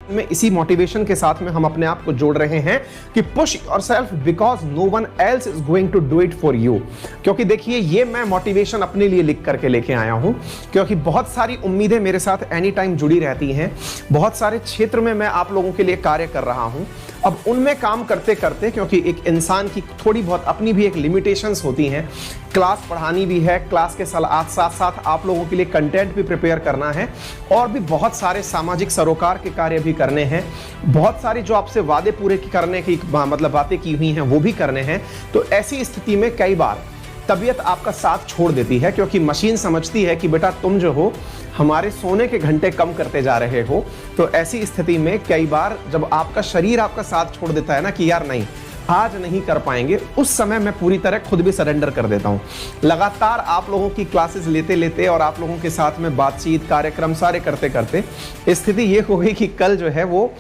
में इसी मोटिवेशन के साथ में हम अपने आप को जोड़ रहे हैं कि push yourself because no one else is going to do it for you. क्योंकि देखिए, ये मैं मोटिवेशन अपने लिए लिख करके लेके आया हूं, क्योंकि बहुत सारी उम्मीदें मेरे साथ एनी टाइम जुड़ी रहती हैं। बहुत सारे क्षेत्र में मैं आप लोगों के लिए कार्य कर रहा हूं। अब उनमें काम करते करते, क्योंकि एक इंसान की थोड़ी बहुत अपनी भी एक लिमिटेशंस होती हैं, क्लास पढ़ानी भी है, क्लास के साथ साथ आप लोगों के लिए कंटेंट भी प्रिपेयर करना है, और भी बहुत सारे सामाजिक सरोकार के कार्य भी करने हैं, बहुत सारी जो आपसे वादे पूरे करने की मतलब बातें की हुई हैं वो भी करने हैं। तो ऐसी स्थिति में कई बार तबीयत आपका साथ छोड़ देती है, क्योंकि मशीन समझती है कि बेटा तुम जो हो हमारे सोने के घंटे कम करते जा रहे हो। तो ऐसी स्थिति में कई बार जब आपका शरीर आपका साथ छोड़ देता है ना कि यार नहीं, आज नहीं कर पाएंगे, उस समय मैं पूरी तरह खुद भी सरेंडर कर देता हूं। लगातार आप लोगों की क्लासेस लेते लेते और आप लोगों के साथ में बातचीत कार्यक्रम सारे करते करते स्थिति ये हो गई कि कल जो है वो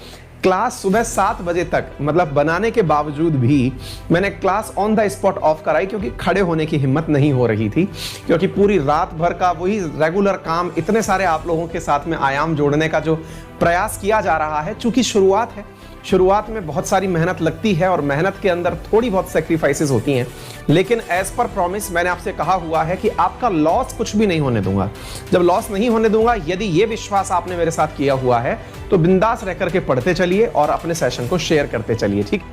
क्लास सुबह 7 बजे तक मतलब बनाने के बावजूद भी मैंने class on the spot of कराई, क्योंकि खड़े होने की हिम्मत नहीं हो रही थी। क्योंकि पूरी रात भर का वही रेगुलर काम, इतने सारे आप लोगों के साथ में आयाम जोड़ने का जो प्रयास किया जा रहा है, चूंकि शुरुआत है, शुरुआत में बहुत सारी मेहनत लगती है और मेहनत के अंदर थोड़ी बहुत सेक्रीफाइसेस होती हैं, लेकिन एज पर प्रॉमिस मैंने आपसे कहा हुआ है कि आपका लॉस कुछ भी नहीं होने दूंगा। जब लॉस नहीं होने दूंगा, यदि ये विश्वास आपने मेरे साथ किया हुआ है तो बिंदास रह करके पढ़ते चलिए और अपने सेशन को शेयर करते चलिए, ठीक।